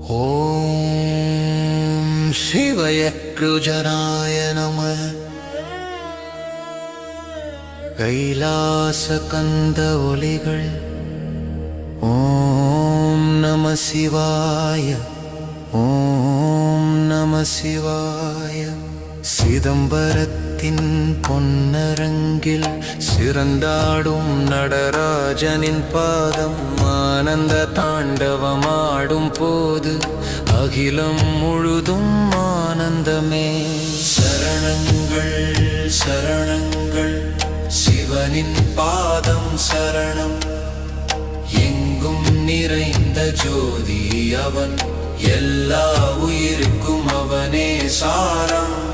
ஓம் சிவய ருஜனாய நம. கைலாச கந்த ஒலிகள். ஓம் நம சிவாய. ஓம் நம சிவாய. சிதம்பரத்தின் பொன்னரங்கில் சிறந்தாடும் நடராஜனின் பாதம் ஆனந்த தாண்டவமாடும் போது அகிலம் முழுதும் ஆனந்தமே. சரணங்கள் சரணங்கள் சிவனின் பாதம் சரணம். எங்கும் நிறைந்த ஜோதி அவன், எல்லா உயிருக்கும் அவனே சாரம்.